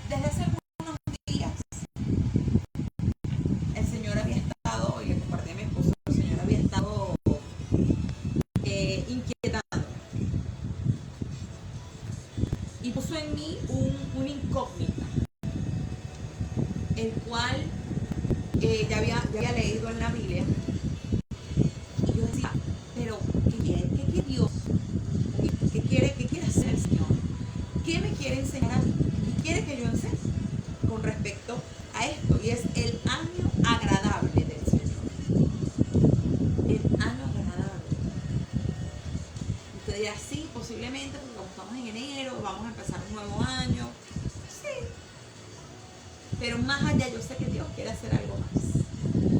desde hace algunos días. El Señor había estado, y le compartí a mi esposo, el Señor había estado inquietando y puso en mí una incógnita, el cual ya había leído en la Biblia, y yo decía, pero ¿qué quiere Dios? ¿Qué quiere hacer el Señor? ¿Qué me quiere enseñar a mí? ¿Y quiere que yo enseñe con respecto a esto? Y es el año agradable del Señor. El año agradable. Usted dirá, sí, posiblemente, porque como estamos en enero, vamos a empezar un nuevo año. Sí. Pero más allá, yo sé que Dios quiere hacer algo más.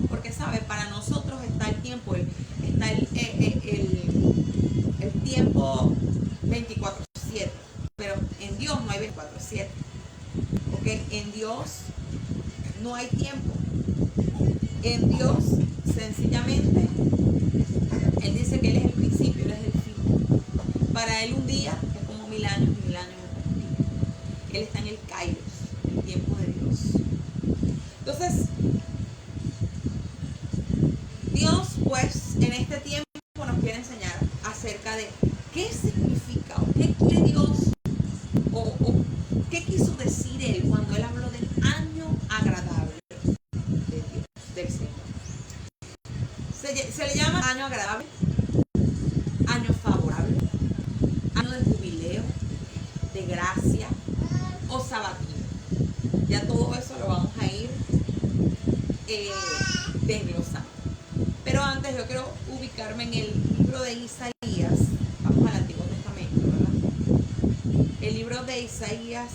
Porque, ¿sabe? Para nosotros está el tiempo, está el tiempo 24/7. Pero en Dios no hay 24/7. ¿Ok? En Dios no hay tiempo. En Dios, sencillamente, Él dice que Él es el principio, Él es el fin. Para Él un día es como 1000 años, y 1000 años es un día. Él está en el Kairos, el tiempo de Dios. Entonces, Dios, pues, en este tiempo nos quiere enseñar acerca de qué significa o qué quiere Dios o qué quiso decir Él cuando Él habló del año agradable de Dios, del Señor. Se le llama año agradable, año favorable, año de jubileo, de gracia o sabatino. Ya todo eso lo vamos a ir desglosando. Pero antes yo quiero ubicarme en el libro de Isaías. Vamos al Antiguo Testamento, ¿verdad? El libro de Isaías,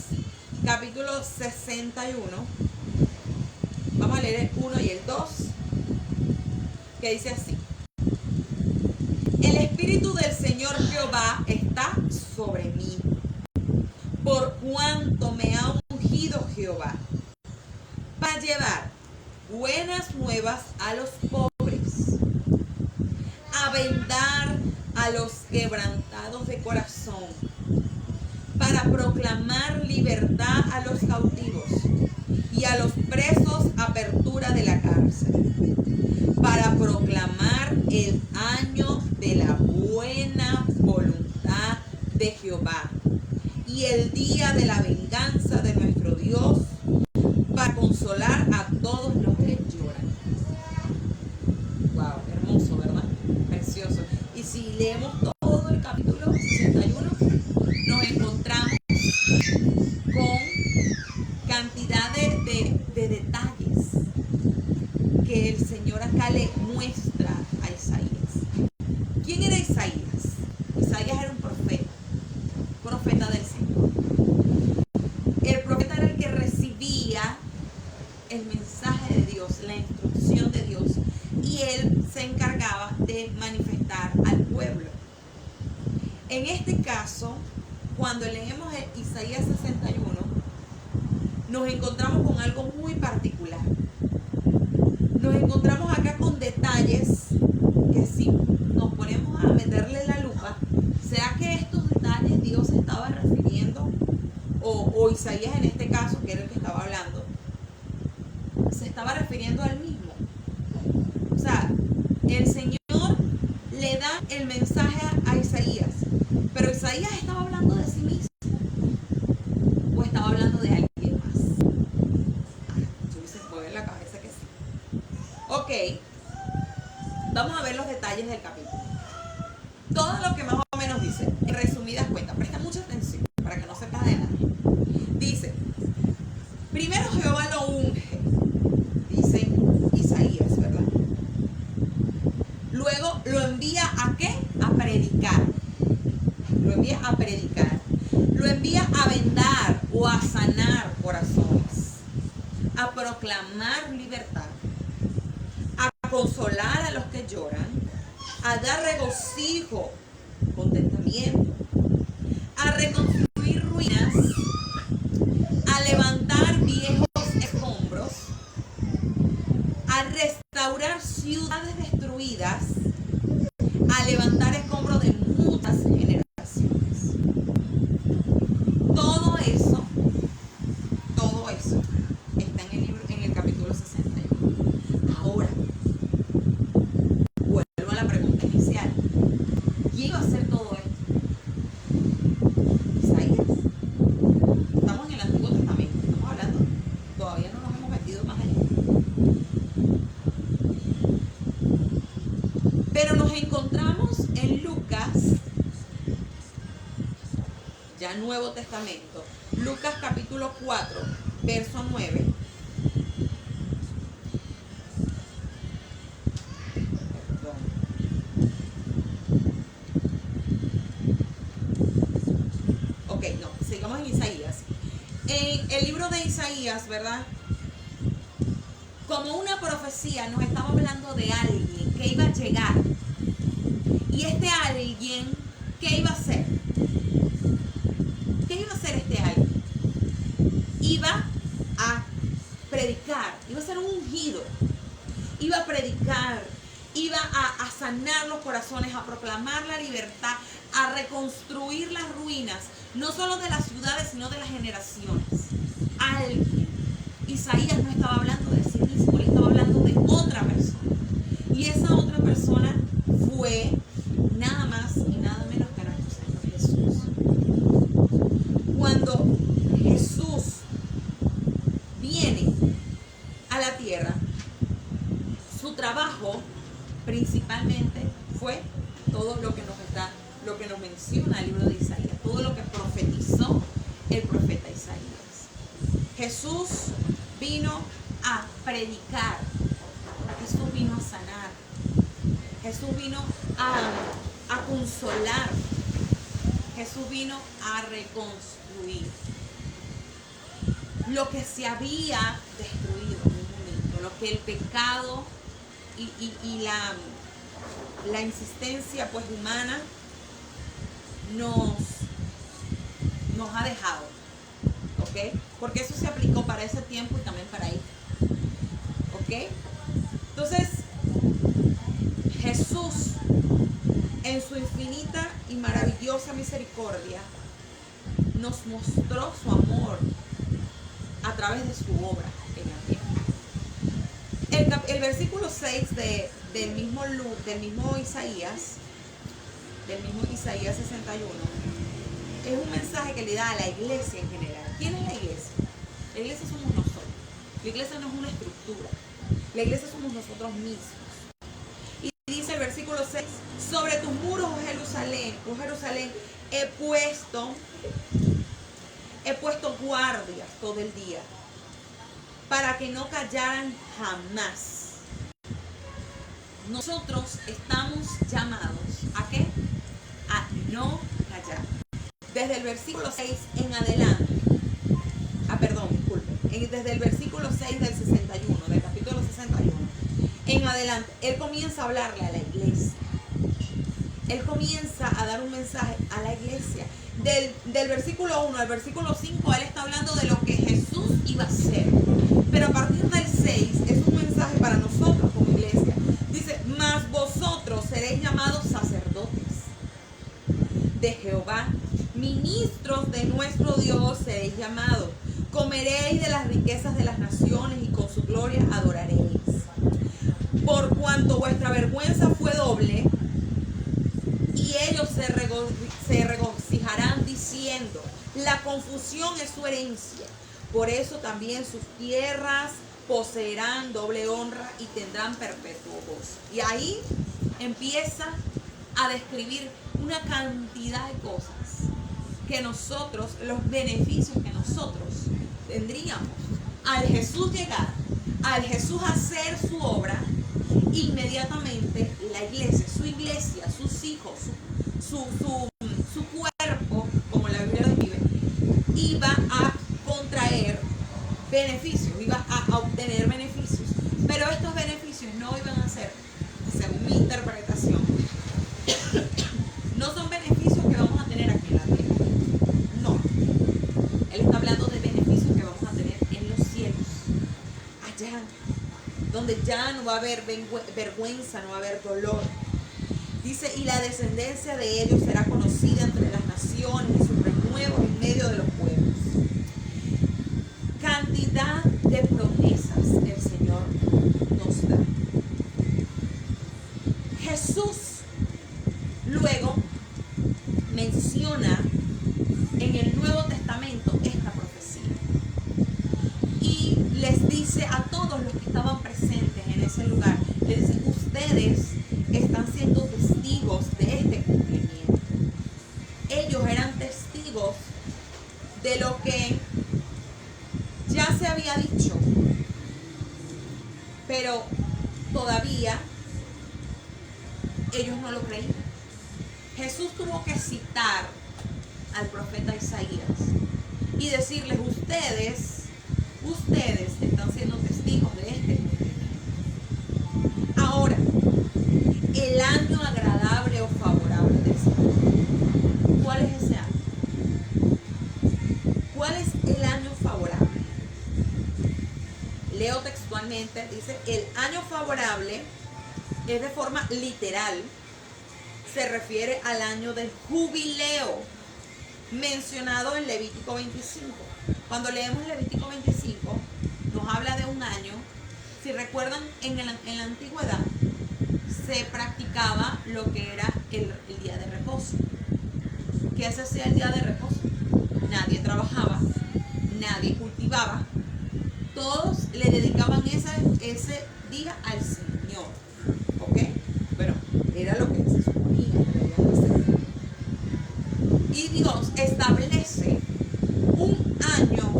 capítulo 61. Vamos a leer el 1 y el 2, que dice así: El Espíritu del Señor Jehová está sobre mí, por cuanto me ha ungido Jehová, para llevar buenas nuevas a los pobres, a vendar a los quebrantados de corazón, para proclamar libertad a los cautivos y a los presos apertura de la cárcel, para proclamar el año de la buena voluntad de Jehová y el día de la venganza de nuestro Dios, para consolar a todos los que lloran. Wow, hermoso, ¿verdad? Precioso. Y si leemos todo el capítulo 61, nos encontramos con cantidad de detalles que el Señor acá le muestra a Isaías. ¿Quién era Isaías? Isaías era un profeta del Señor. El profeta era el que recibía el mensaje de Dios, la instrucción de Dios, y él se encargaba de manifestar al pueblo. En este caso, cuando leemos el Isaías 61, nos encontramos con algo muy particular. Nos encontramos acá con detalles que si nos ponemos a meterle la lupa, ¿será que estos detalles Dios se estaba refiriendo? O Isaías en este caso, que era el que estaba hablando, se estaba refiriendo al mismo. O sea, el Señor le da el mensaje a Isaías, pero Isaías estaba hablando de sí mismo o estaba hablando de alguien más. Se mueve la cabeza que sí. Ok, vamos a ver los detalles del capítulo. Todo lo que más o menos dice, en resumidas cuentas, presta mucha atención para que no se pase de nada. Dice, primero Jehová lo unge, dice Isaías, ¿verdad? Luego lo envía ¿a qué? A predicar. Lo envía a predicar. Lo envía a vendar o a sanar corazones, a proclamar libertad, a consolar a los que lloran, a dar regocijo, contentamiento, a reconstruir ruinas, a levantar viejos escombros, a restaurar ciudades destruidas, a levantar escombros de muchas generaciones. Todo ya Nuevo Testamento. Lucas capítulo 4, verso 9. Ok, no, sigamos en Isaías. En el libro de Isaías, ¿verdad? Como una profecía nos estaba hablando de alguien que iba a llegar. Y este alguien, ¿qué iba a hacer? ¿Qué iba a hacer este alguien? Iba a predicar, iba a ser un ungido, iba a predicar, iba a sanar los corazones, a proclamar la libertad, a reconstruir las ruinas, no solo de las ciudades, sino de las generaciones. Alguien. Isaías no estaba hablando de sí mismo, él estaba hablando de otra persona. Y esa otra persona fue nada más y nada menos que nuestro Señor Jesús. Cuando Jesús viene a la tierra, su trabajo principalmente fue todo lo que nos menciona el libro de Isaías, todo lo que profetizó el profeta Isaías. Jesús vino a predicar, Jesús vino a sanar, Jesús vino a consolar, Jesús vino a reconstruir lo que se había destruido en un momento, lo que el pecado y la insistencia pues humana nos ha dejado, ¿ok? Porque eso se aplicó para ese tiempo y también para ahí, ¿ok? Entonces, Jesús, en su infinita y maravillosa misericordia, nos mostró su amor a través de su obra en la tierra. El versículo 6 del mismo Isaías 61, es un mensaje que le da a la iglesia en general. ¿Quién es la iglesia? La iglesia somos nosotros. La iglesia no es una estructura. La iglesia somos nosotros mismos. Y dice el versículo 6, sobre tus muros, oh Jerusalén, he puesto guardias todo el día, para que no callaran jamás. Nosotros estamos llamados ¿a qué? A no callar. Desde el versículo 6 en adelante, desde el versículo 6 del 61, del capítulo 61, en adelante, él comienza a hablarle a la iglesia. Él comienza a dar un mensaje a la iglesia. Del versículo 1 al versículo 5, él está hablando de lo que Jesús iba a hacer. Pero a partir del 6 es un mensaje para nosotros como iglesia. Dice, mas vosotros seréis llamados sacerdotes de Jehová, ministros de nuestro Dios seréis llamados. Comeréis de las riquezas de las naciones y con su gloria adoraréis. Por cuanto vuestra vergüenza fue doble, y ellos se regocijarán diciendo, la confusión es su herencia. Por eso también sus tierras poseerán doble honra y tendrán perpetuo gozo. Y ahí empieza a describir una cantidad de cosas que nosotros, los beneficios que nosotros tendríamos al Jesús llegar, al Jesús hacer su obra. Inmediatamente la iglesia, sus hijos, su cuerpo, como la Biblia lo describe, iba a contraer beneficios, iba a obtener beneficios. Pero estos beneficios no iban a ser, según mi interpretación, no son beneficios que vamos a tener aquí en la tierra. No. Él está hablando de beneficios que vamos a tener en los cielos, allá, donde ya no va a haber vergüenza, no va a haber dolor. Dice, y la descendencia de ellos será conocida entre las naciones y su renuevo en medio de los pueblos. Cantidad de promesas el Señor nos da. Jesús luego menciona en el Nuevo Testamento esta profecía y les dice a todos los que estaban presentes en ese lugar, les dice, ustedes están siendo testigos de este cumplimiento. Ellos eran testigos de lo que ya se había dicho, pero todavía ellos no lo creían. Jesús tuvo que citar al profeta Isaías y decirles: ustedes están siendo testigos de este cumplimiento. Ahora, el año agradable o favorable del Señor, ¿cuál es ese año? ¿Cuál es el año favorable? Leo textualmente, dice: el año favorable es de forma literal, se refiere al año del jubileo mencionado en Levítico 25. Cuando leemos Levítico 25, nos habla de un año. Si recuerdan, en la antigüedad se practicaba lo que era el día de reposo. ¿Qué se hacía el día de reposo? Nadie trabajaba, nadie cultivaba, todos le dedicaban ese día al Señor. ¿Ok? Bueno, era lo que se suponía que debían hacer. Y Dios establece un año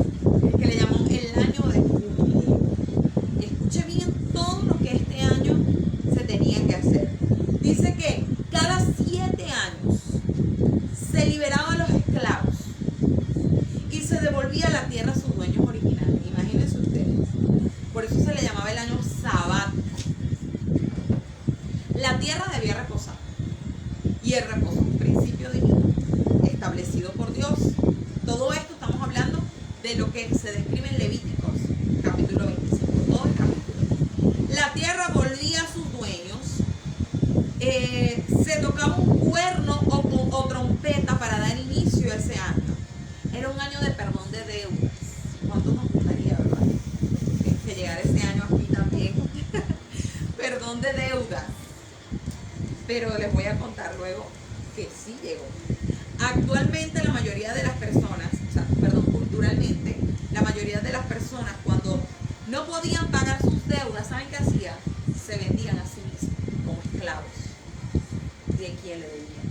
que le llaman el año de jubileo. Escuche bien todo lo que este año se tenía que hacer. Dice que cada 7 años se liberaban los esclavos y se devolvía a la tierra a sus dueños originales. Imagínense ustedes. Por eso se le llamaba el año sabático. La tierra debía reposar. Y el reposo es un principio divino establecido por Dios. Todo esto estamos hablando de lo que se describe en Levíticos, capítulo 25. Todo el capítulo. La tierra volvía a sus dueños. Se tocaba un cuerno o trompeta para dar inicio a ese año. Era un año de perdón de deudas. ¿Cuánto nos gustaría, verdad? Que llegara ese año aquí también. Perdón de deudas. Pero les voy a contar luego que sí llegó. Actualmente la mayoría de las personas, culturalmente, la mayoría de las personas cuando no podían pagar sus deudas, ¿saben qué hacían? Se vendían a sí mismos como esclavos de quien le debían.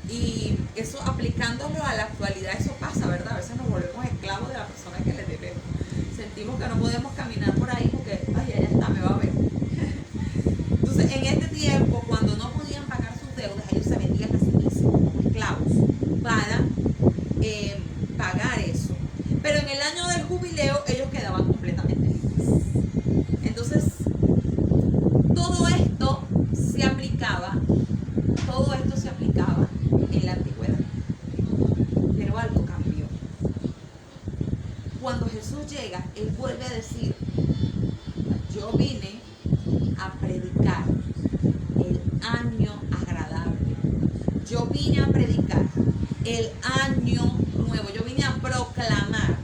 Y eso, aplicándolo a la actualidad, eso pasa, ¿verdad? A veces nos volvemos esclavos de la persona que le debemos. Sentimos que no podemos caminar por ahí porque, ay, ya está, me va a ver. Entonces, en este tiempo, cuando no podían pagar sus deudas, ellos se vendían a sí mismos como esclavos para pagar eso. Pero en el año del jubileo, ellos quedaban completamente libres. Entonces, todo esto se aplicaba en la antigüedad. Pero algo cambió. Cuando Jesús llega, Él vuelve a decir: yo vine a predicar el año agradable. Yo vine a predicar el año nuevo. Yo vine a proclamar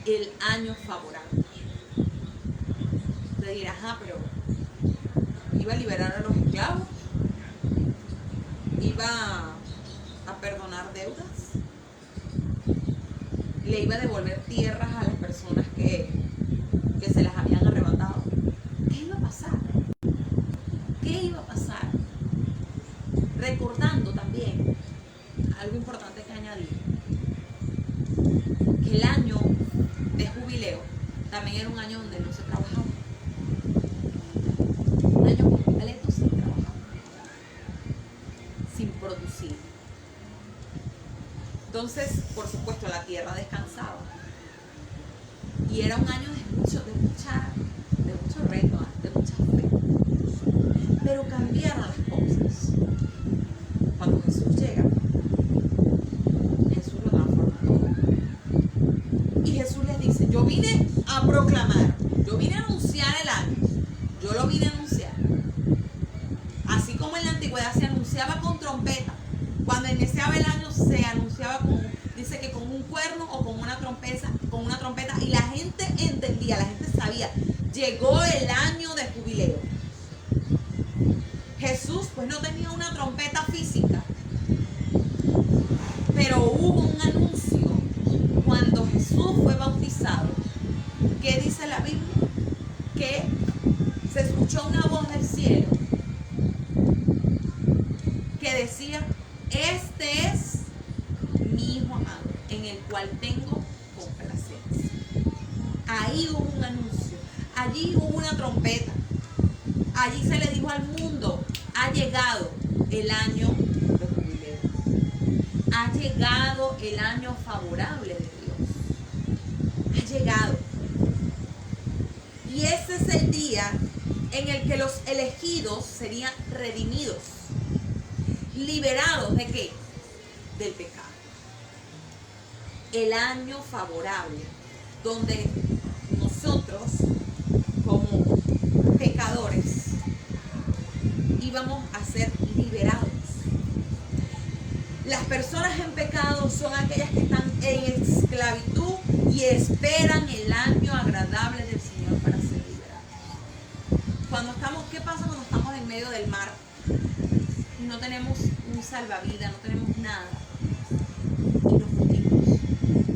el año favorable. Usted dirá: ajá, pero iba a liberar a los esclavos, iba a perdonar deudas, le iba a devolver tierras a las personas que se las habían arrebatado. ¿Qué iba a pasar? ¿Qué iba a pasar? Recordando también algo importante que añadir, que el año de jubileo también era un año donde no se trabajaba. Un año completo sin trabajar, sin producir. Entonces, por supuesto, la tierra descansaba. Y era un año de mucho reto, de mucha fe. Pero cambiaron las cosas. Cuando Jesús llega, Jesús lo transforma todo. Y Jesús les dice: yo vine a proclamar, yo vine a anunciar el año, yo lo vine a anunciar. Así como en la antigüedad se anunciaba con trompeta, cuando iniciaba el año se anunciaba dice que con un cuerno o con una trompeta, y la gente entendía, la gente sabía, llegó el año de jubileo. Jesús pues no tenía una trompeta física, pero hubo un anuncio cuando Jesús fue bautizado. ¿Qué dice la Biblia? Que se escuchó una voz del cielo que decía: este es en el cual tengo complacencia. Ahí hubo un anuncio, allí hubo una trompeta, allí se le dijo al mundo: ha llegado el año de jubileo, ha llegado el año favorable de Dios, ha llegado. Y ese es el día en el que los elegidos serían redimidos, liberados ¿de qué? Del pecado. El año favorable, donde nosotros como pecadores íbamos a ser liberados. Las personas en pecado son aquellas que están en esclavitud y esperan el año agradable del Señor para ser liberados. ¿Qué pasa cuando estamos en medio del mar y no tenemos un salvavidas, no tenemos nada y nos hundimos?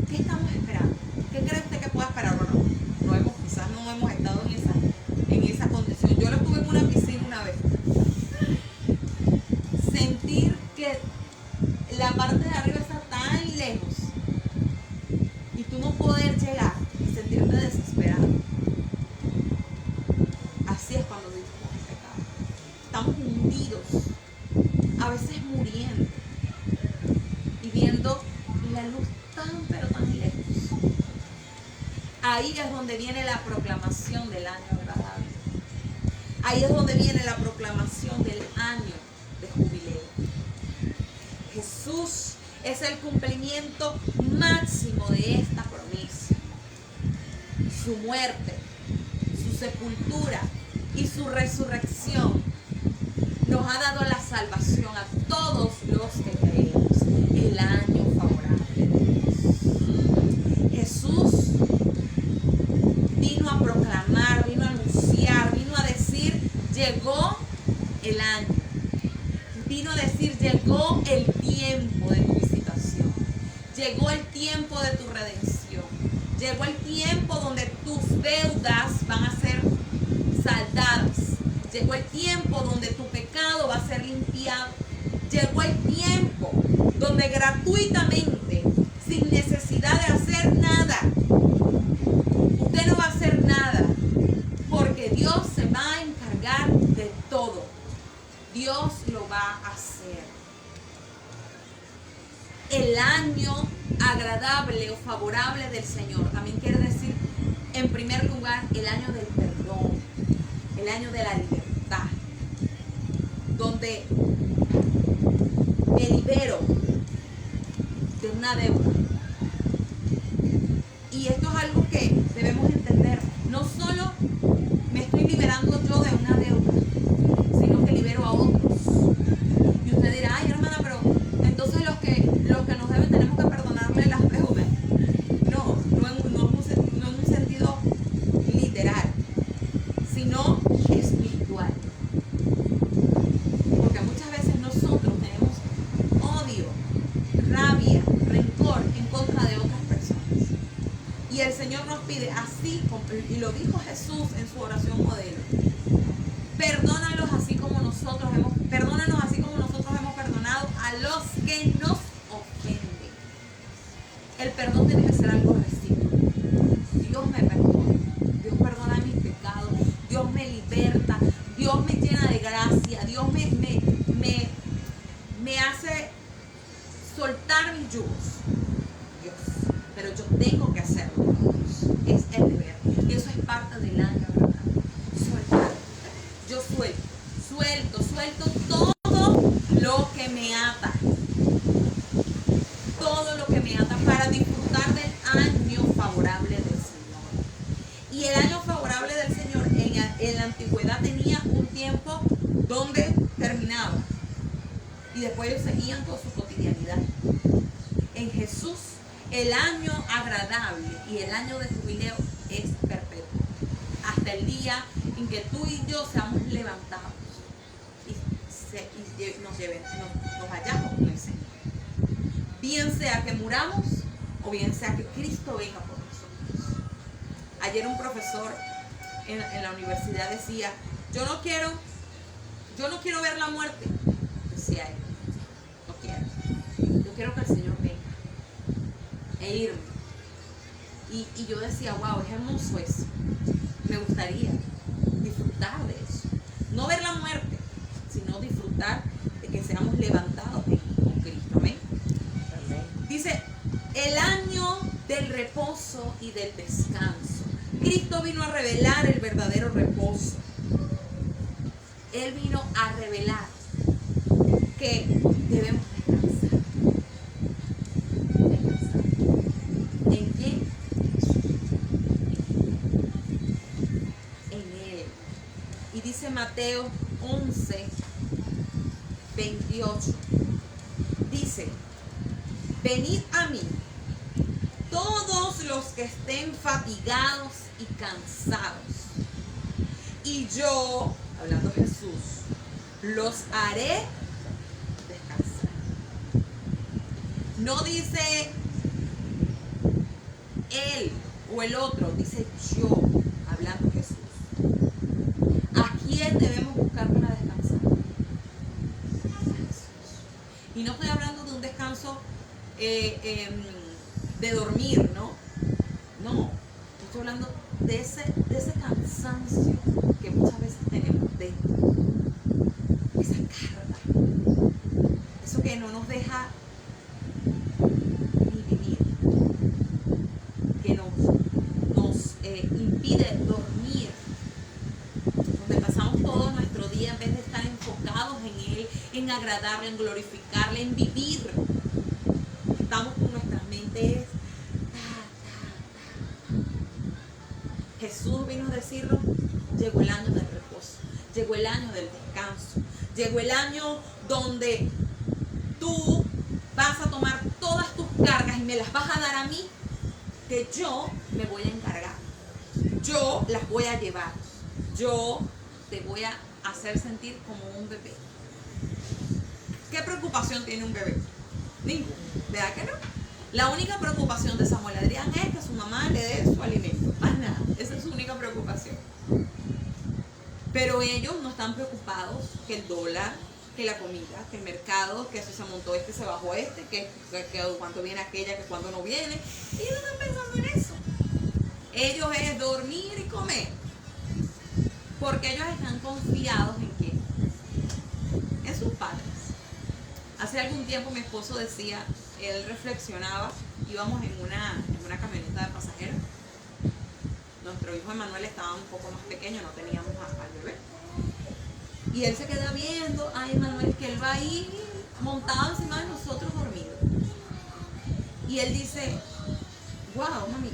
¿Qué estamos esperando? ¿Qué cree usted que pueda esperar? Bueno, quizás no hemos estado en esa condición. Yo lo estuve en una piscina una vez. Sentir que la parte de arriba está tan lejos y tú no poder llegar y sentirte desesperado. Así es cuando vivimos en pecado. Estamos hundidos, a veces muriendo y viendo la luz pero tan lejos. Ahí es donde viene la proclamación del año agradable. Ahí es donde viene la proclamación del año de jubileo. Jesús es el cumplimiento máximo de esta promesa. Su muerte, su sepultura y su resurrección nos ha dado la salvación a todos los que creemos. El año favorable de Dios. Jesús vino a proclamar, vino a anunciar, vino a decir: llegó el año. Vino a decir: llegó el tiempo de tu visitación. Llegó el tiempo de tu redención. Llegó el tiempo donde tus deudas van a ser saldadas. Llegó el tiempo donde tu pecado va a ser limpiado. Llegó el tiempo donde gratuitamente, sin necesidad de hacer nada, usted no va a hacer nada, porque Dios se va a encargar de todo. Dios lo va a hacer. El año agradable o favorable del Señor también quiere decir, en primer lugar, el año del perdón, el año de la libertad, donde me libero de una deuda. Y esto es algo que debemos entender. No solo me estoy liberando yo de una deuda, sino que libero a otros. Y usted dirá: ay, hermana, pero entonces los que nos deben tenemos que perdonarle las deudas. No en un sentido literal, sino espiritual. Porque muchas veces nosotros tenemos odio, rabia, rencor en contra de otras personas. Y el Señor nos pide, así como, y lo dijo Jesús en su oración modelo: perdónanos así como nosotros hemos perdonado a los que nos ofenden. El perdón tiene que ser algo recíproco. Dios me perdona, Dios perdona mis pecados, Dios me liberta, Dios me llena de gracia, Dios me hace soltar mis yugos. Dios, pero yo tengo que hacerlo. Es el deber. Y eso es parte del año agradable. Soltar. Yo suelto todo lo que me ata. Todo lo que me ata para disfrutar del año favorable del Señor. Y el año favorable del Señor en la antigüedad tenía un tiempo donde terminaba. Y después ellos seguían con su cotidianidad. En Jesús, el año agradable y el año de jubileo es perpetuo. Hasta el día en que tú y yo seamos levantados y nos vayamos con el Señor. Bien sea que muramos o bien sea que Cristo venga por nosotros. Ayer un profesor en la universidad decía: yo no quiero ver la muerte. Decía él: no quiero. Yo quiero que el Señor venga. e irme. Y yo decía, wow, es hermoso eso. Me gustaría disfrutar de eso. No ver la muerte, sino disfrutar de que seamos levantados con Cristo. Amén. Dice, el año del reposo y del descanso. Cristo vino a revelar el verdadero reposo. Él vino a revelar que debemos descansar. Descansar. ¿En qué? En Él. Y dice Mateo 11, 28. Dice, venid a mí, todos los que estén fatigados y cansados, y yo, hablando Jesús, los haré descansar. No dice él o el otro, dice yo, hablando Jesús. ¿A quién debemos buscar para descansar? A Jesús. Y no estoy hablando de un descanso de dormir, ¿no? No, estoy hablando de ese cansancio que muchas veces tenemos dentro, esa carga, eso que no nos deja ni vivir, que nos impide dormir, donde pasamos todo nuestro día en vez de estar enfocados en Él, en agradarle, en glorificarle, en vivir. Estamos con nuestras mentes. Jesús vino a decirlo, llegó el año del reposo, llegó el año del descanso, llegó el año donde tú vas a tomar todas tus cargas y me las vas a dar a mí, que yo me voy a encargar, yo las voy a llevar, yo te voy a hacer sentir como un bebé. ¿Qué preocupación tiene un bebé? Ninguna, ¿verdad que no? La única preocupación de Samuel Adrián es que su mamá le dé su alimento. Más nada, esa es su única preocupación. Pero ellos no están preocupados que el dólar, que la comida, que el mercado, que si se montó este, se bajó este, que cuánto viene aquella, que cuándo no viene. Y ellos no están pensando en eso. Ellos es dormir y comer. Porque ellos están confiados en qué? En sus padres. Hace algún tiempo mi esposo decía, él reflexionaba, íbamos en una camioneta de pasajeros. Nuestro hijo Emanuel estaba un poco más pequeño, no teníamos al bebé. Y él se queda viendo a Emanuel, que él va ahí montado encima de nosotros dormido. Y él dice, wow, mami,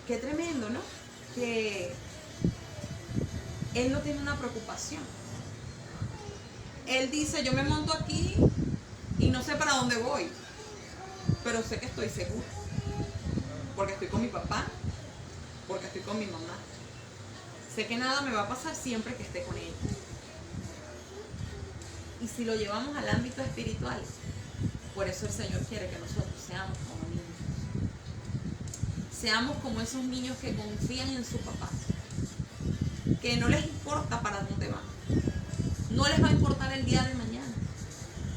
qué tremendo, ¿no? Que él no tiene una preocupación. Él dice, yo me monto aquí y no sé para dónde voy, pero sé que estoy seguro, porque estoy con mi papá, porque estoy con mi mamá. Sé que nada me va a pasar siempre que esté con ella. Y si lo llevamos al ámbito espiritual, por eso el Señor quiere que nosotros seamos como niños. Seamos como esos niños que confían en su papá, que no les importa para dónde van, no les va a importar el día de mañana,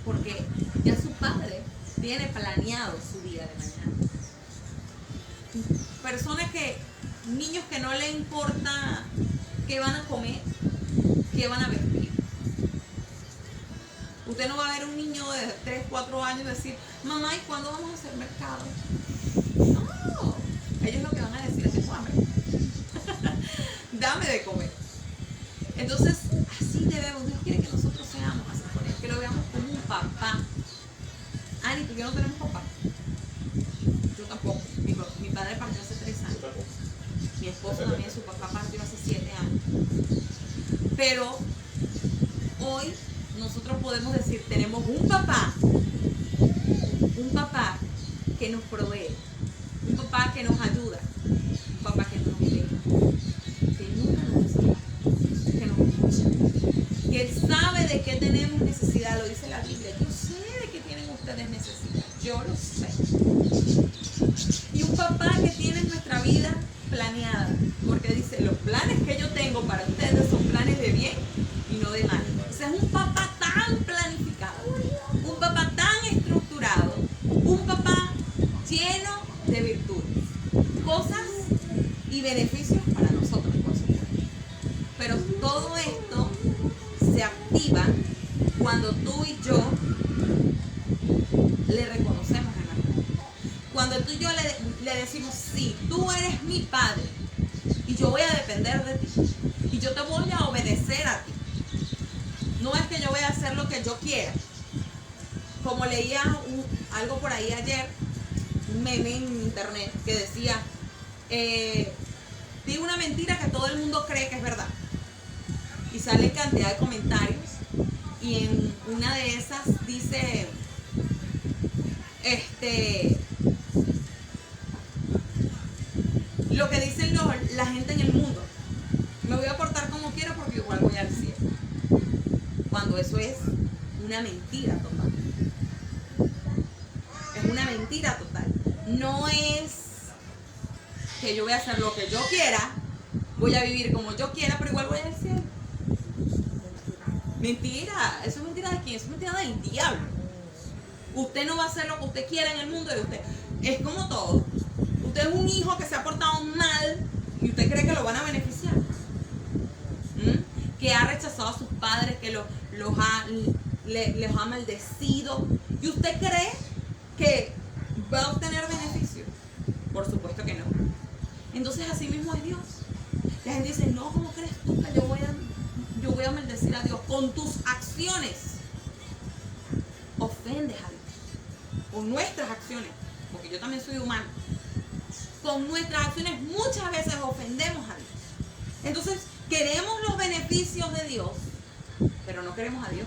porque ya su padre tiene planeado su día de mañana. Personas niños que no les importa qué van a comer, qué van a vestir. Usted no va a ver un niño de 3, 4 años decir, mamá, ¿y cuándo vamos a hacer mercado? No, ellos lo que van a decir es, tengo hambre. Dame de comer. Entonces, así debemos, Dios quiere que nosotros seamos así con Él, que lo veamos como un papá. Ani, ¿tú y yo no tenemos papá? Yo tampoco. Mi padre partió hace 3 años. Mi esposo también, su papá partió hace 7 años. Pero hoy nosotros podemos decir, tenemos un papá que nos provee, un papá que nos ayuda, un papá que no nos deja, que nunca nos deja, que nos escucha, que Él sabe de qué tenemos necesidad, lo dice la Biblia. Yo sé de qué tienen ustedes necesidad, yo lo sé. Y un papá que tiene nuestra vida planeada, porque dice, los planes que yo tengo para ustedes son planes de bien y no de mal. O sea, es un papá tan planificado, un papá tan estructurado, un papá lleno de virtud. beneficios para nosotros, por supuesto. Pero todo esto se activa cuando tú y yo le reconocemos en la vida. Cuando tú y yo le decimos, sí, tú eres mi padre y yo voy a depender de ti y yo te voy a obedecer a ti. No es que yo voy a hacer lo que yo quiera. Como leía algo por ahí ayer, un meme en internet que decía, digo una mentira que todo el mundo cree que es verdad. Y sale cantidad de comentarios y en una de esas dice, lo que dicen la gente en el mundo, me voy a portar como quiera porque igual voy al cielo. Cuando eso es una mentira total. Es una mentira total. No es que yo voy a hacer lo que yo quiera, voy a vivir como yo quiera, pero igual voy al cielo. Mentira, eso es mentira de quién, eso es mentira del diablo. Usted no va a hacer lo que usted quiera en el mundo de usted. Es como todo. Usted es un hijo que se ha portado mal y usted cree que lo van a beneficiar. Que ha rechazado a sus padres, que los ha maldecido. ¿Y usted cree que va a obtener beneficio? Por supuesto que no. Entonces así mismo es Dios. La gente dice, no, ¿cómo crees tú que yo voy a maldecir a Dios? Con tus acciones ofendes a Dios. Con nuestras acciones, porque yo también soy humano. Con nuestras acciones muchas veces ofendemos a Dios. Entonces queremos los beneficios de Dios, pero no queremos a Dios.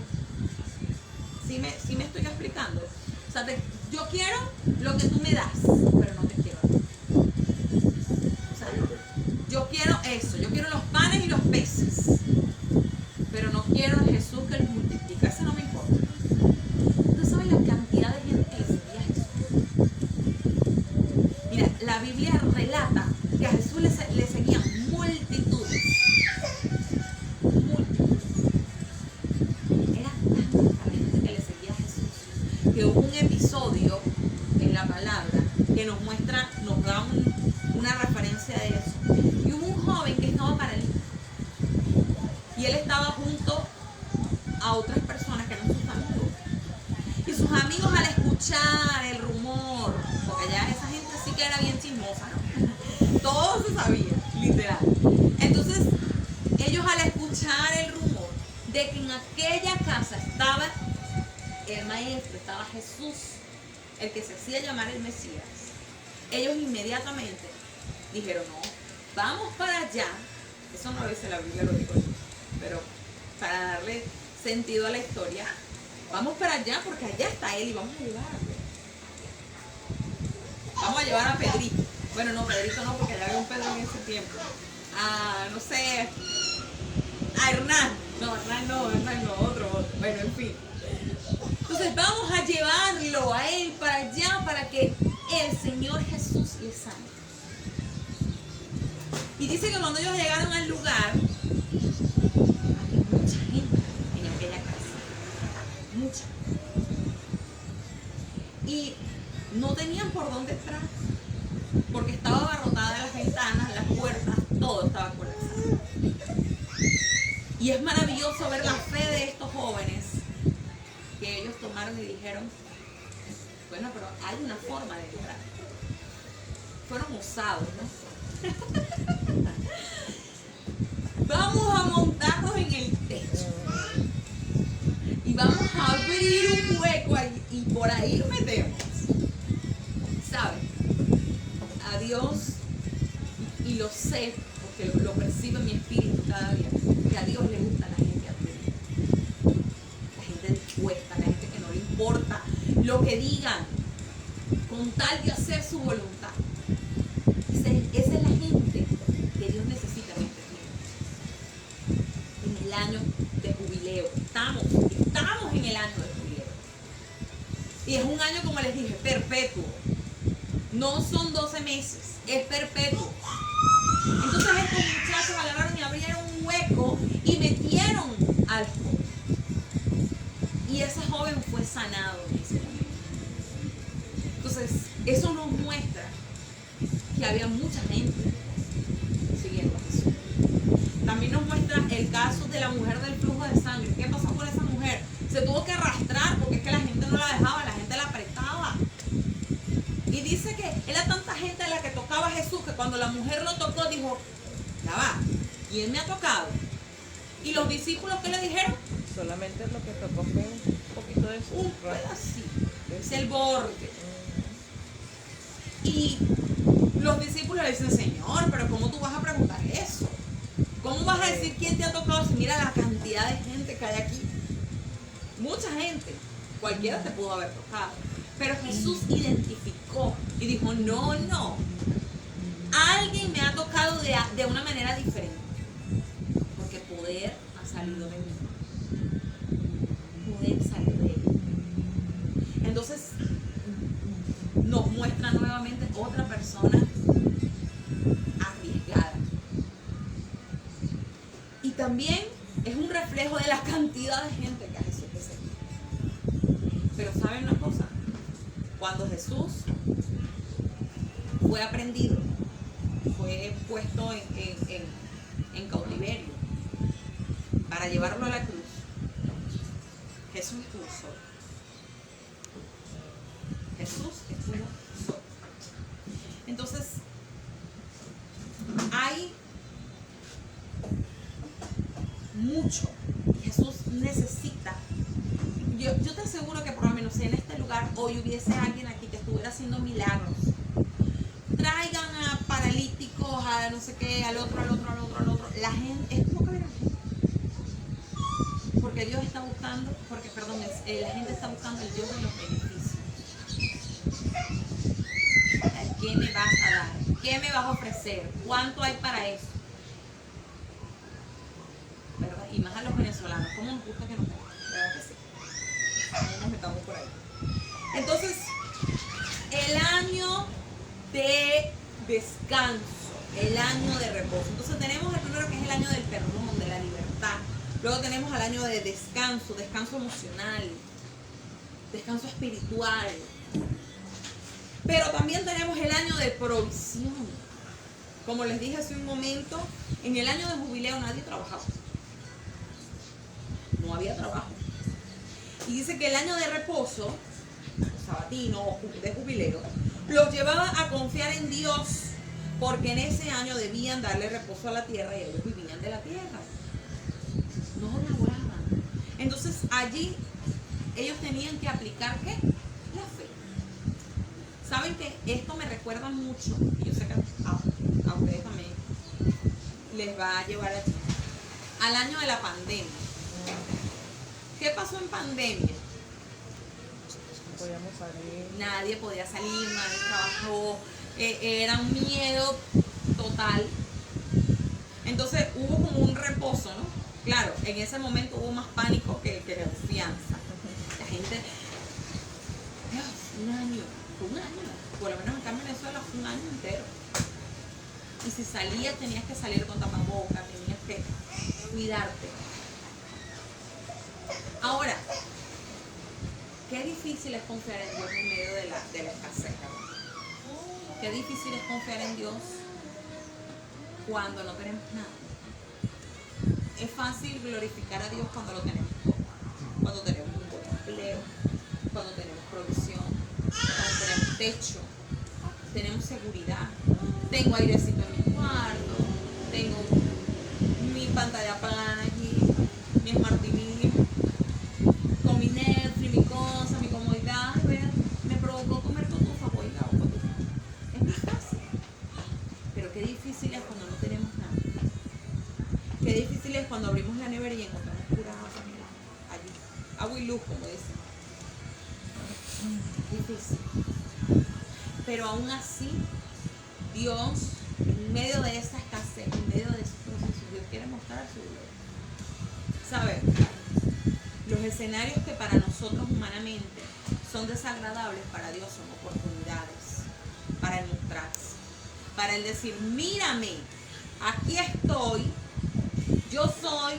¿Sí me estoy explicando? O sea, yo quiero lo que tú me das, pero no te quiero a ti. O sea, yo quiero eso, yo quiero los panes y los peces, pero no quiero a Jesús que los multiplica. Eso no me importa. ¿Usted sabe la cantidad de gente que le seguía a Jesús? Mira, la Biblia relata que a Jesús le seguían multitudes. Era tanta la gente que le seguía a Jesús que hubo un episodio en la palabra que nos da una referencia de eso. Y hubo un joven que estaba paralítico y él estaba junto a otras personas que eran sus amigos. Y sus amigos, al escuchar el rumor, porque allá esa gente sí que era bien chismosa, ¿no? Todo se sabía, literal. Entonces, ellos al escuchar el rumor de que en aquella casa estaba el maestro, estaba Jesús, el que se hacía llamar el Mesías, ellos inmediatamente dijeron, no, vamos para allá. Eso no lo dice la Biblia, lo digo yo, pero para darle sentido a la historia, vamos para allá porque allá está él y vamos a llevarlo. Vamos a llevar a Pedrito. Bueno, no, Pedrito no, porque allá había un Pedro en ese tiempo. No sé, a Hernán. No, Hernán no, otro. Bueno, en fin. Entonces vamos a llevarlo a él para allá para que el Señor Jesús le sane. Y dice que cuando ellos llegaron al lugar, había mucha gente en aquella casa. Mucha. Y no tenían por dónde entrar, porque estaba abarrotada las ventanas, las puertas, todo estaba colapsado. Y es maravilloso ver la fe de estos jóvenes, que ellos tomaron y dijeron, bueno, pero hay una forma de entrar. Fueron osados, ¿no? Vamos a montarnos en el techo y vamos a abrir un hueco ahí, y por ahí lo metemos. ¿Sabes? A Dios, y lo sé porque lo percibo en mi espíritu cada día, que a Dios le gusta la gente atrevida, la gente dispuesta, la gente que no le importa lo que digan, con tal de hacer su voluntad. Esa es la gente que Dios necesita en este tiempo. En el año de jubileo. Estamos en el año de jubileo. Y es un año, como les dije, perpetuo. No son 12 meses, es perpetuo. Entonces estos muchachos agarraron y abrieron un hueco y metieron al joven. Y ese joven fue sanado en ese momento. Entonces, eso nos muestra que había mucha gente el caso de la mujer del flujo de sangre. ¿Qué pasó con esa mujer? Se tuvo que arrastrar porque es que la gente no la dejaba, la gente la apretaba. Y dice que era tanta gente la que tocaba a Jesús que cuando la mujer lo tocó dijo, ya va, ¿quién me ha tocado? Y los discípulos, ¿qué le dijeron? Solamente lo que tocó fue un poquito de su Un pedacito, es el borde. Y los discípulos le dicen, Señor, pero ¿cómo tú vas a preguntar eso? ¿Cómo vas a decir quién te ha tocado si mira la cantidad de gente que hay aquí? Mucha gente, cualquiera te pudo haber tocado. Pero Jesús identificó y dijo, no, alguien me ha tocado de una manera diferente. Porque poder ha salido de mí. Poder salió de él. Entonces, nos muestra nuevamente otra persona arriesgada. Y también es un reflejo de la cantidad de gente que a Jesús le seguía. Pero ¿saben una cosa? Cuando Jesús fue aprendido, fue puesto en cautiverio para llevarlo a la cruz, Jesús estuvo solo. Jesús estuvo solo. Entonces, hay mucho. Jesús necesita. Yo te aseguro que por lo menos en este lugar hoy hubiese alguien aquí que estuviera haciendo milagros. Traigan a paralíticos, a no sé qué, al otro. La gente, es como que verán. Porque Dios está buscando, la gente está buscando el Dios de los beneficios. ¿Qué me vas a dar? ¿Qué me vas a ofrecer? ¿Cuánto hay para eso? ¿Verdad? Y más a los venezolanos, ¿cómo nos gusta que nos den? ¿Verdad que sí? No nos metamos por ahí. Entonces, el año de descanso, el año de reposo. Entonces tenemos el primero que es el año del perdón, de la libertad. Luego tenemos el año de descanso, descanso emocional, descanso espiritual. Pero también tenemos el año de provisión. Como les dije hace un momento, en el año de jubileo nadie trabajaba. No había trabajo. Y dice que el año de reposo, sabatino o de jubileo, los llevaba a confiar en Dios, porque en ese año debían darle reposo a la tierra y ellos vivían de la tierra. No laboraban. Entonces allí ellos tenían que aplicar ¿qué? La fe. Saben que esto me recuerda mucho, y yo sé que a ustedes también les va a llevar al año de la pandemia. ¿Qué pasó en pandemia? No podíamos salir. Nadie podía salir, nadie trabajó, era un miedo total. Entonces hubo como un reposo, ¿no? Claro, en ese momento hubo más pánico que confianza. La gente, Dios, un año, por lo menos acá en Venezuela fue un año entero. Y si salías tenías que salir con tapabocas, tenías que cuidarte. Ahora, qué difícil es confiar en Dios en medio de la escasez. Qué difícil es confiar en Dios cuando no tenemos nada. Es fácil glorificar a Dios cuando lo tenemos todo. Cuando tenemos un buen empleo, cuando tenemos provisión, cuando tenemos techo, tenemos seguridad. Tengo airecito en mi cuarto, tengo mi pantalla apagada aquí, mi Smart TV, con mi Netflix, mi cosa, mi comodidad. Me provocó comer cotufa, oiga, o cotufa. Es muy fácil. Pero qué difícil es cuando no tenemos nada. Qué difícil es cuando abrimos la nevera y encontramos pura agua, mira, allí. Agua y luz, como dicen. Difícil. Pero aún así, Dios, en medio de esa escasez, en medio de ese proceso, Dios quiere mostrar su gloria. ¿Sabes? Los escenarios que para nosotros humanamente son desagradables, para Dios son oportunidades para Él mostrarse, para Él decir, mírame, aquí estoy, yo soy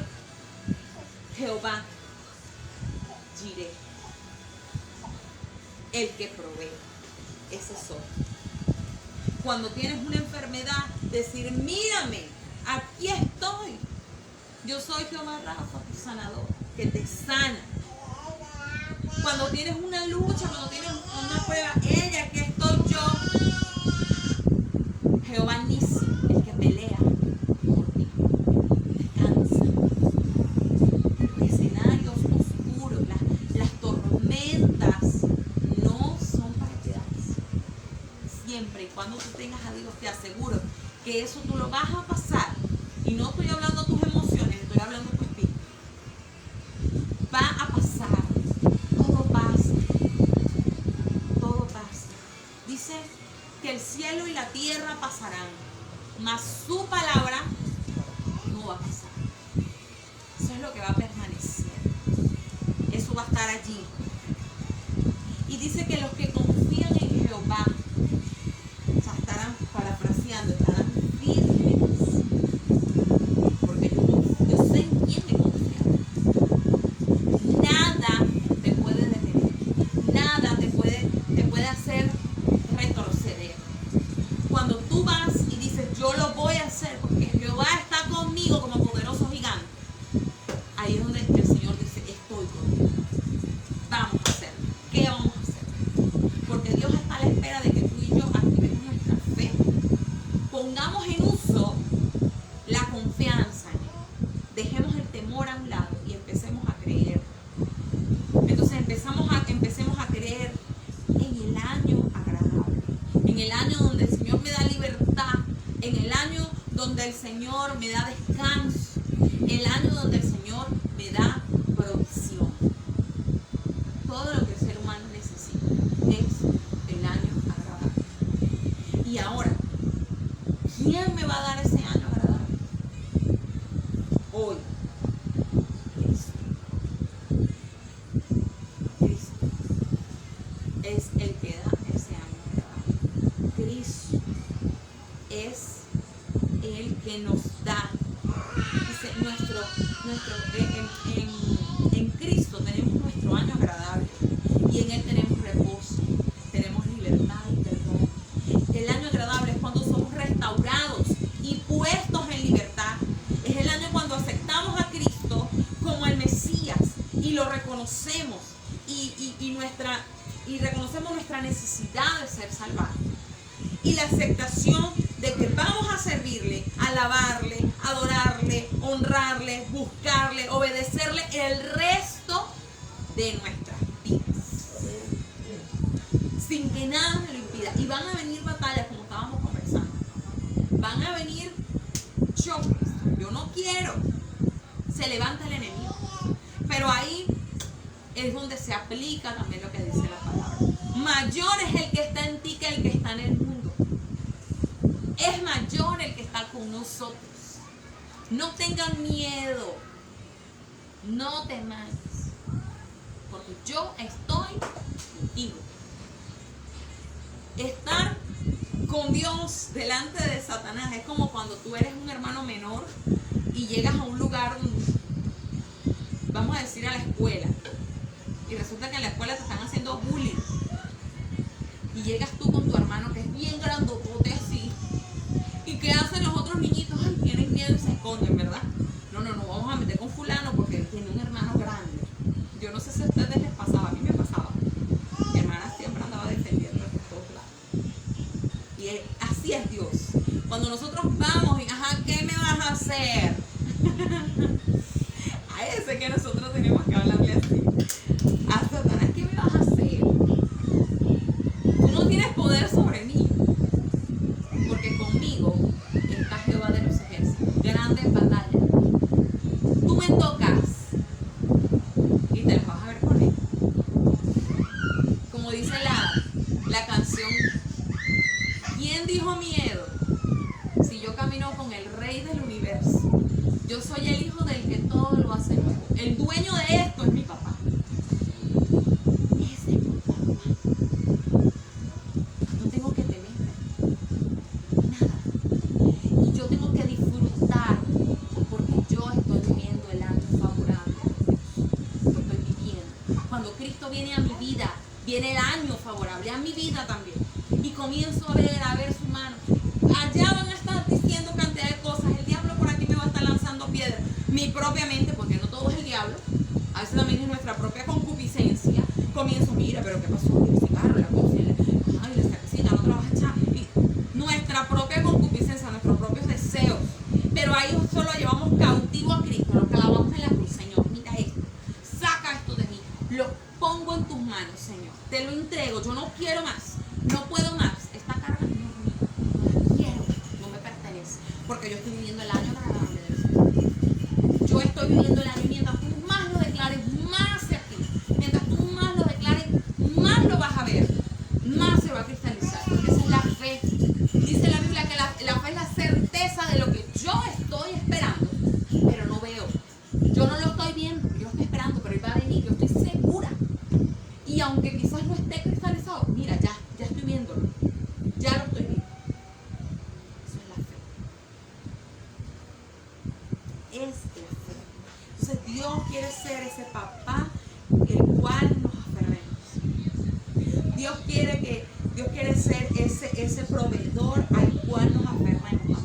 Jehová Jireh, el que provee. Ese soy. Cuando tienes una enfermedad, decir, mírame, aquí estoy, Yo soy Jehová Rafa, tu sanador, que te sana. Cuando tienes una lucha, cuando tienes una prueba, ella que estoy yo, Jehová Nisi, el que pelea por ti. Descansa. Los escenarios oscuros, las tormentas no son para quedarse. Siempre y cuando tú tengas a Dios, te aseguro que eso tú lo vas a pasar. Y no estoy hablando de tus emociones, estoy hablando de tu espíritu. Va a pasar. Todo pasa. Todo pasa. Dice que el cielo y la tierra pasarán, mas su palabra no va a pasar. Eso es lo que va a permanecer. Eso va a estar allí. Y dice que los que confían en Jehová, o sea, estarán, parafraseando, estarán firmes. Porque yo sé en quién me confío. Nada te puede detener. Nada te puede hacer retroceder. Cuando tú vas y dices, yo lo voy a hacer porque Jehová está conmigo como poderoso gigante, ahí es donde el Señor dice, estoy contigo. Vamos a hacer. ¿Qué vamos a hacer? Porque Dios está a la espera de que tú y yo activemos nuestra fe, pongamos en uso la confianza en Él, dejemos el temor a un lado y empecemos a creer. Entonces empecemos a creer en el año agradable, en el año donde el Señor me da libertad, en el año donde el Señor me da descanso, el año donde el Señor me da provisión. Todo lo que el ser humano necesita es el año agradable. Y ahora, ¿quién me va a dar ese año agradable? Hoy. Cristo. Cristo es el que da ese año agradable. Cristo es el que nos da. Dice, en Cristo tenemos nuestro año agradable y en Él tenemos reposo, tenemos libertad y perdón. El año agradable es cuando somos restaurados y puestos en libertad. Es el año cuando aceptamos a Cristo como el Mesías y lo reconocemos y reconocemos nuestra necesidad de ser salvados. Y la aceptación de que vamos a servirle, alabarle, adorarle, honrarle, buscarle, obedecerle el resto de nuestras vidas. Sin que nada me lo impida. Y van a venir batallas, como estábamos conversando. Van a venir choques. Yo no quiero. Se levanta el enemigo. Pero ahí es donde se aplica también lo que dice la palabra. Mayor es el que está en ti que el que está en el mundo. Es mayor el que está con nosotros. No tengan miedo. No temáis. Porque yo estoy contigo. Estar con Dios delante de Satanás es como cuando tú eres un hermano menor y llegas a un lugar, vamos a decir a la escuela, y resulta que en la escuela te están haciendo bullying. Y llegas tú con tu hermano que es bien grandotote así. ¿Y qué hacen los otros niñitos? Ay, tienen miedo y se esconden, ¿verdad? No, vamos a meter con fulano porque él tiene un hermano grande. Yo no sé si a ustedes les pasaba, a mí me pasaba. Mi hermana siempre andaba defendiendo por todos lados. Y así es Dios. Cuando nosotros vamos y, ¿qué me vas a hacer? A ese que nosotros tenemos que hablarle así. A Satanás, ¿qué me vas a hacer? Tú no tienes poder sobre mí. Porque conmigo está Jehová de los ejércitos. Grandes batallas. Tú me tocas y te las vas a ver con él. Como dice la canción, ¿quién dijo miedo? Si yo camino con el Rey del universo. Yo soy el hijo del que todo lo hace nuevo. El dueño de esto es mi papá. Ese es mi papá. No tengo que temer nada. Y yo tengo que disfrutar porque yo estoy viviendo el año favorable. Lo estoy viviendo. Cuando Cristo viene a mi vida, viene el año favorable a mi vida también. Y comienzo a ver su mano. Allá van a estar diciendo cantidad de cosas. El diablo por aquí me va a estar lanzando piedras. Mi propio pasó? Y ese carro, la cosa, ay, la cervecita, no te la vas a echar. Y nuestra propia concupiscencia, nuestros propios deseos. Pero ahí solo llevamos cautivo a Cristo, lo clavamos en la cruz. Señor, mira esto, saca esto de mí, lo pongo en tus manos, Señor, te lo entrego, yo no quiero más, no puedo más, esta carga no es mía, no la quiero, no me pertenece, porque yo estoy viviendo el año agradable del Señor. Yo estoy viviendo el año, y mientras tú más lo declares, más se activa, mientras tú más lo declares, más lo vas a ver, más se va a cristalizar, porque esa es la fe. Dice la Biblia que la fe es la certeza de lo que yo estoy esperando, pero no veo. Yo no lo estoy viendo, yo lo estoy esperando, pero él va a venir, yo estoy segura. Y aunque quizás no esté cristalizado, mira, ya estoy viéndolo, ya lo estoy viendo. Eso es la fe. Es la fe. Entonces Dios quiere ser ese papá el cual nos aferremos. Dios quiere ser ese proveedor al cual nos aferremos.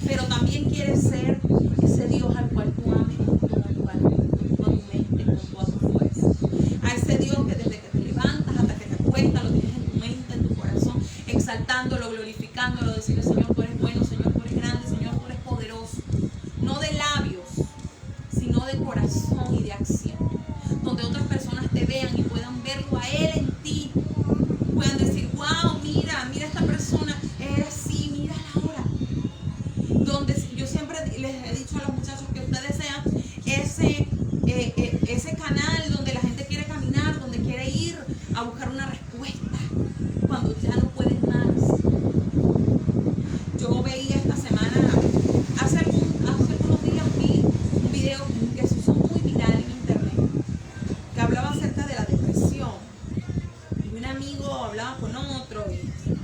Pero también quiere ser ese Dios al cual tú ames con toda tu alma, con toda tu mente, con toda tu fuerza. A ese Dios que desde que te levantas hasta que te acuestas lo tienes en tu mente, en tu corazón, exaltándolo, glorificándolo, decirle: Señor, tú eres bueno, Señor, tú eres grande, Señor, tú eres poderoso. No de labios, sino de corazón y de acción. Donde otras personas te vean y puedan verlo a Él en ti. Puedan decir: wow, mira esta persona, es así, mira la hora. Donde yo siempre les he dicho a los muchachos que ustedes sean ese canal donde la gente quiere caminar, donde quiere ir a buscar una respuesta cuando ya no pueden más. Yo veía esta semana, hace algunos días vi un video que se hizo muy viral en internet, que hablaba acerca de la depresión. Y un amigo hablaba con otro y: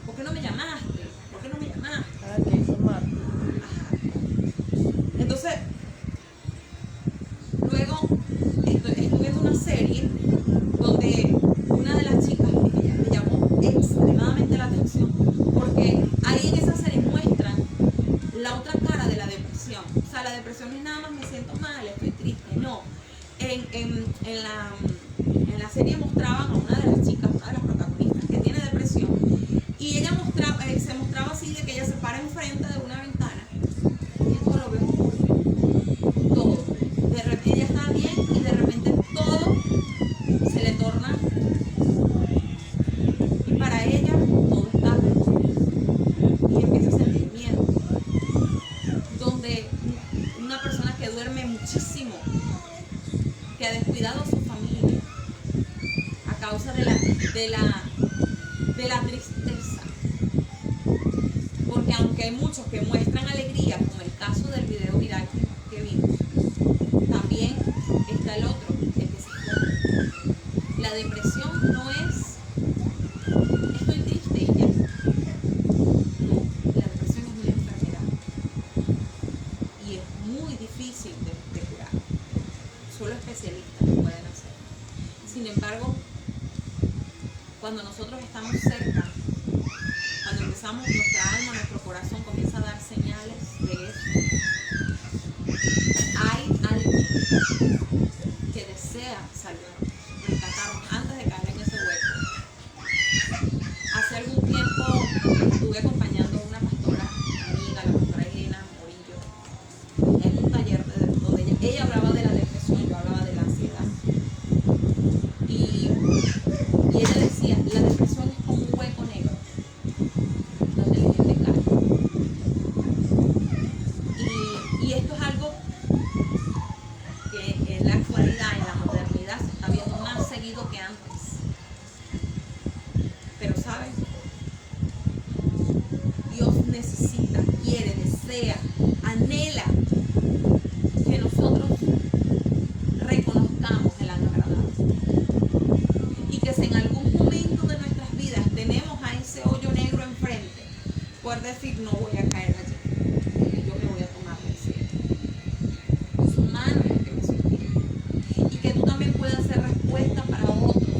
¿por qué no me llamaste? ¿Por qué no me llamaste? Ah, que hizo Marta. Entonces, luego estuve viendo una serie donde una de las chicas me llamó extremadamente la atención, porque ahí en esa serie muestran la otra cara de la depresión. O sea, la depresión no es nada más me siento mal, estoy triste, no. En la serie mostraban a una de las chicas, una de las protagonistas, que tiene depresión, y ella se mostraba así, de que ella se para enfrente de una ventana y todo lo ve oscuro, todo. De repente ella está bien y de repente todo se le torna, y para ella todo está bien, y empieza a sentir miedo. Donde una persona que duerme muchísimo, que ha descuidado a su familia a causa de la tristeza. Porque aunque hay muchos que muestran alegría, como el caso del video viral que vimos, también está el otro, el que se esconde. La depresión no es estoy triste y ya. No, la depresión es una enfermedad y es muy difícil de curar. Solo especialistas lo pueden hacer. Sin embargo, cuando nosotros estamos cerca, cuando empezamos, nuestra alma, nuestro corazón comienza a dar señales de eso, hay alguien que desea salvarnos, rescatarnos antes de caer en ese hueco. Hace algún tiempo estuve acompañando a una pastora amiga, la pastora Elena Morillo, en un taller donde ella hablaba de la depresión, yo hablaba de la ansiedad. Y ella decía: la depresión es como un hueco negro donde la gente cae. Y esto es algo que en la actualidad, en la modernidad, se está viendo más seguido que antes. Pero ¿sabes? Dios necesita, quiere, desea, anhela que nosotros reconozcamos el año agradable. Y que si en algún momento de nuestras vidas tenemos a ese hoyo negro enfrente, poder decir: no voy a caer allí, porque yo me voy a tomar del cielo. Su mano es la que me sostiene. Y que tú también puedas ser respuesta para otros,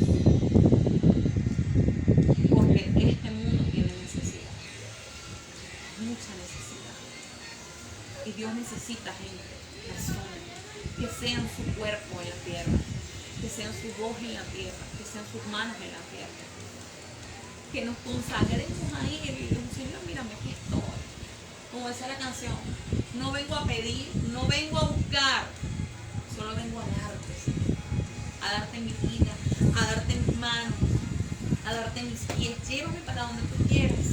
porque este mundo tiene necesidad, mucha necesidad. Y Dios necesita gente, personas, que sean su cuerpo en la tierra, que sean su voz en la tierra, que sean sus manos en la tierra. Que nos consagremos ahí y digamos, Señor, mírame, aquí estoy. Como dice la canción, no vengo a pedir, no vengo a buscar, solo vengo a darte, Señor. A darte mi vida, a darte mis manos, a darte mis pies. Llévame para donde tú quieras.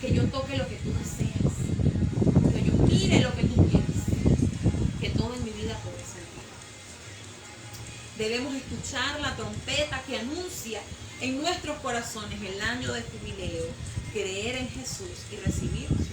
Que yo toque lo que tú deseas. Que yo mire lo que tú quieres. Que todo en mi vida cobre sentido. Debemos escuchar la trompeta que anuncia en nuestros corazones el año de jubileo, creer en Jesús y recibir su